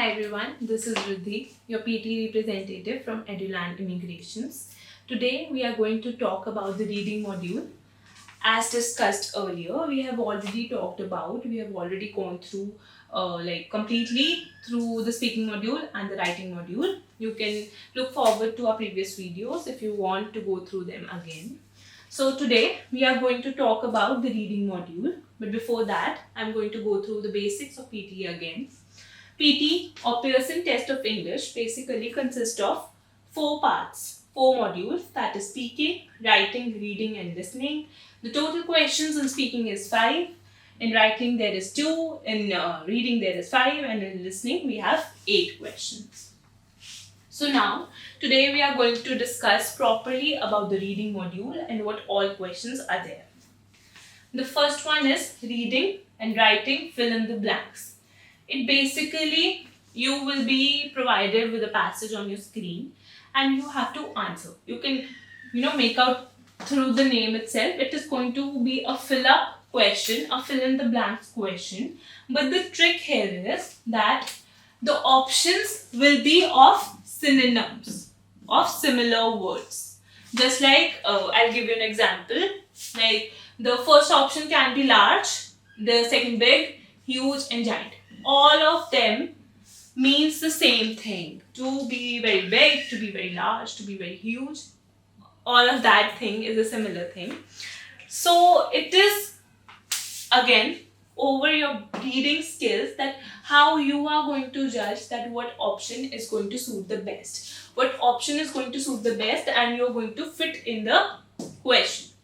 Hi everyone, this is Riddhi, your PTE representative from Eduland Immigrations. Today we are going to talk about the reading module. As discussed earlier, we have already gone through completely through the speaking module and the writing module. You can look forward to our previous videos if you want to go through them again. So today we are going to talk about the reading module, but before that I'm going to go through the basics of PTE again. PT or Pearson Test of English basically consists of 4 parts, 4 modules, that is speaking, writing, reading and listening. The total questions in speaking is 5, in writing there is 2, in reading there is 5 and in listening we have 8 questions. So now, today we are going to discuss properly about the reading module and what all questions are there. The first one is reading and writing fill in the blanks. It basically, you will be provided with a passage on your screen and you have to answer. You can, make out through the name itself. It is going to be a fill up question, a fill in the blanks question. But the trick here is that the options will be of synonyms, of similar words. Just like, I'll give you an example. Like, the first option can be large, the second big, huge and giant. All of them means the same thing. To be very big, to be very large, to be very huge. All of that thing is a similar thing. So it is again over your reading skills that how you are going to judge that what option is going to suit the best. What option is going to suit the best and you're going to fit in the question.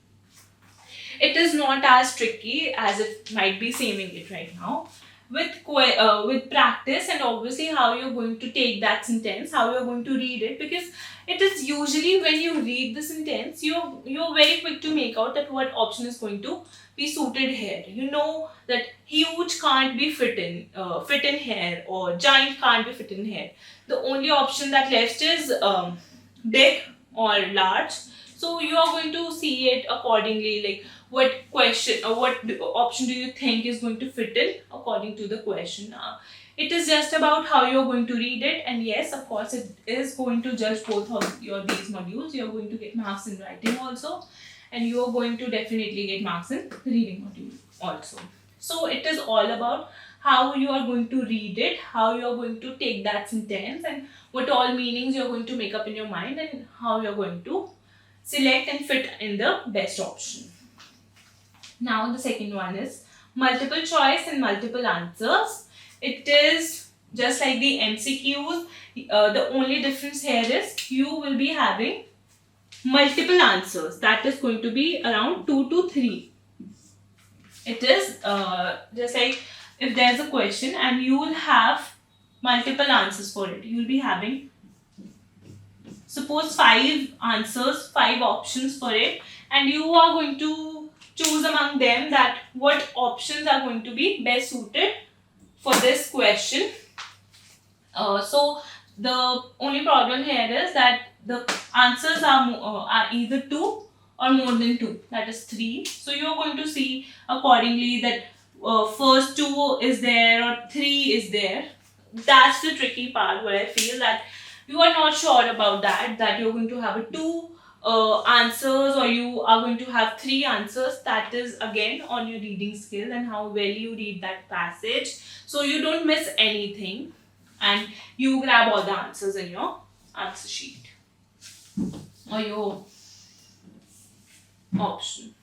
It is not as tricky as it might be seeming it right now. With practice and obviously how you're going to take that sentence, how you're going to read it, because it is usually when you read the sentence, you're very quick to make out that what option is going to be suited here. You know that huge can't be fit in here, or giant can't be fit in here. The only option that left is big or large. So you are going to see it accordingly, like what question or what option do you think is going to fit in according to the question. It is just about how you're going to read it, and yes, of course, it is going to judge both of these modules. You're going to get marks in writing also, and you're going to definitely get marks in reading module also. So it is all about how you are going to read it, how you are going to take that sentence, and what all meanings you're going to make up in your mind, and how you're going to select and fit in the best option. Now the second one is multiple choice and multiple answers. It is just like the MCQs. The only difference here is you will be having multiple answers. That is going to be around 2 to 3. It is just like if there's a question and you will have multiple answers for it. You will be having, suppose 5 answers, 5 options for it, and you are going to choose among them that what options are going to be best suited for this question. So the only problem here is that the answers are either 2 or more than 2, that is 3. So you are going to see accordingly that first 2 is there or 3 is there. That's the tricky part where I feel that you are not sure about that you're going to have a 2 answers or you are going to have 3 answers. That is again on your reading skill and how well you read that passage, so you don't miss anything and you grab all the answers in your answer sheet or your option.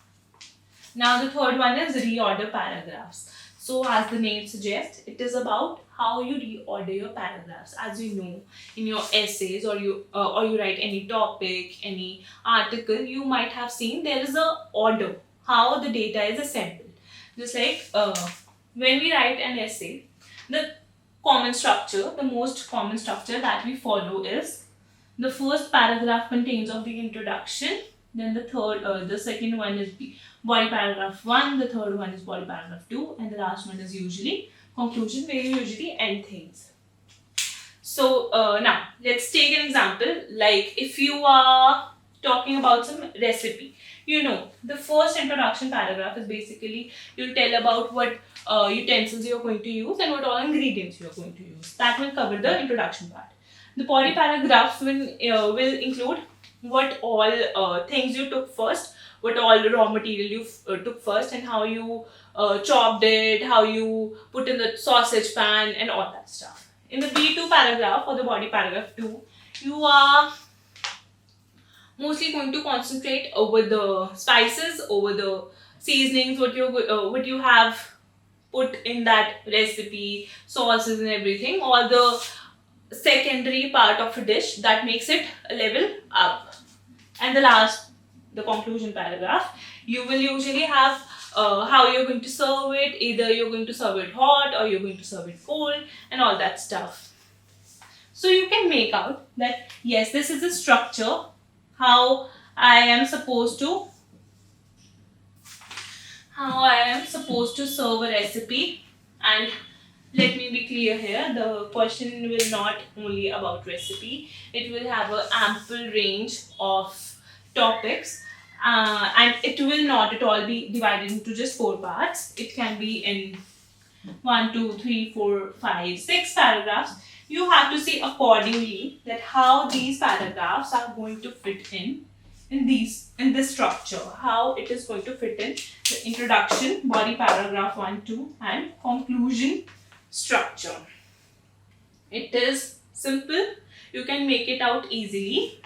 Now the third one is reorder paragraphs. So as the name suggests, it is about how you reorder your paragraphs. As you know, in your essays or you write any topic, any article, you might have seen there is a order, how the data is assembled. Just like when we write an essay, the most common structure that we follow is the first paragraph contains of the introduction, then the second one is body paragraph 1, the third one is body paragraph 2, and the last one is usually conclusion, where you usually end things. So now let's take an example. Like if you are talking about some recipe. The first introduction paragraph is basically you'll tell about what utensils you're going to use and what all ingredients you're going to use. That will cover the introduction part. The body paragraph will include what all things you took first, what all raw material you took first, and how you chopped it, how you put in the sausage pan, and all that stuff. In the B2 paragraph or the body paragraph 2, you are mostly going to concentrate over the spices, over the seasonings, what you have put in that recipe, sauces and everything, or the secondary part of a dish that makes it a level up. And the conclusion paragraph, you will usually have how you're going to serve it. Either you're going to serve it hot or you're going to serve it cold and all that stuff. So you can make out that yes, this is a structure, how I am supposed to serve a recipe. And let me be clear here, the question will not only about recipe, it will have an ample range of topics, and it will not at all be divided into just 4 parts. It can be in 1, 2, 3, 4, 5, 6 paragraphs. You have to see accordingly that how these paragraphs are going to fit in this structure, how it is going to fit in the introduction, body paragraph 1, 2, and conclusion structure. It is simple. You can make it out easily.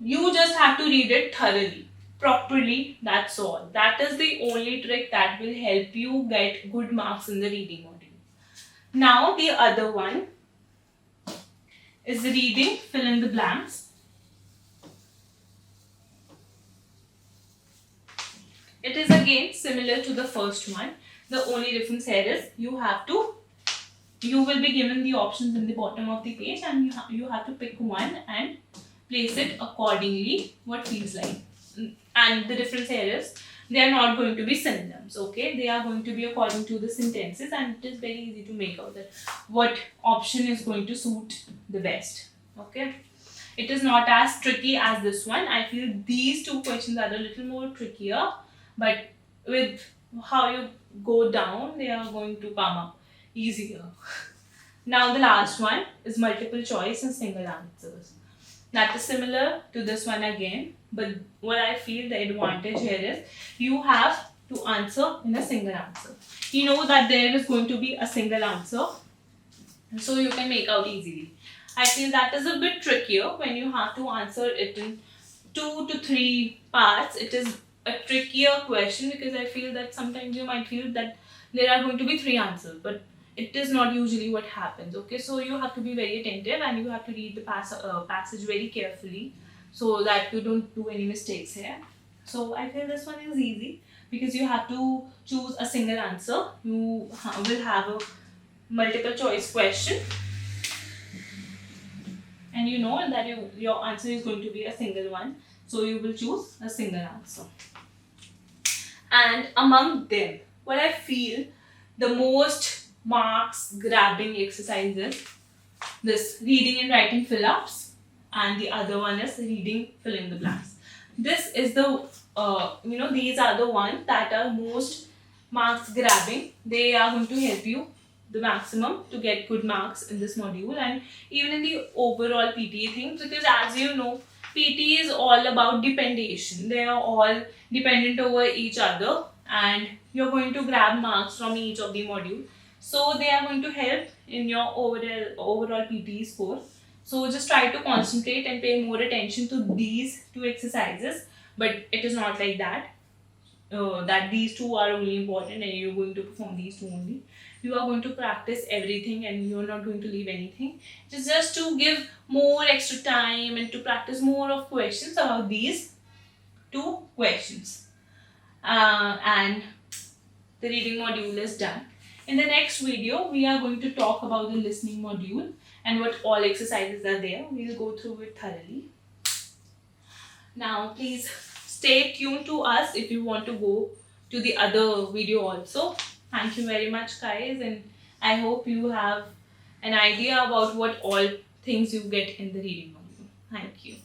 You just have to read it thoroughly, properly, that's all. That is the only trick that will help you get good marks in the reading module. Now the other one is the reading fill in the blanks. It is again similar to the first one. The only difference here is you will be given the options in the bottom of the page, and you have to pick one and place it accordingly what feels like. And the difference here is they are not going to be synonyms, okay? They are going to be according to the sentences, and it is very easy to make out that what option is going to suit the best, okay? It is not as tricky as this one. I feel these 2 questions are a little more trickier, but with how you go down, they are going to come up easier. Now the last one is multiple choice and single answers. That is similar to this one again, but what I feel the advantage here is you have to answer in a single answer. You know that there is going to be a single answer, so you can make out easily. I feel that is a bit trickier when you have to answer it in 2 to 3 parts. It is a trickier question because I feel that sometimes you might feel that there are going to be 3 answers, but it is not usually what happens, okay? So you have to be very attentive and you have to read the passage very carefully so that you don't do any mistakes here. So I feel this one is easy because you have to choose a single answer. You will have a multiple choice question, and you know that your answer is going to be a single one, so you will choose a single answer. And among them, what I feel the most marks grabbing exercises, this reading and writing fill-ups, and the other one is reading fill in the blanks. This is the these are the ones that are most marks grabbing. They are going to help you the maximum to get good marks in this module and even in the overall PTE thing, because as you know, PTE is all about dependation. They are all dependent over each other and you're going to grab marks from each of the modules. So they are going to help in your overall PTE score. So just try to concentrate and pay more attention to these 2 exercises. But it is not like that, that these 2 are only important and you're going to perform these 2 only. You are going to practice everything and you're not going to leave anything. It is just to give more extra time and to practice more of questions about these 2 questions. And the reading module is done. In the next video, we are going to talk about the listening module and what all exercises are there. We will go through it thoroughly. Now, please stay tuned to us if you want to go to the other video also. Thank you very much, guys, and I hope you have an idea about what all things you get in the reading module. Thank you.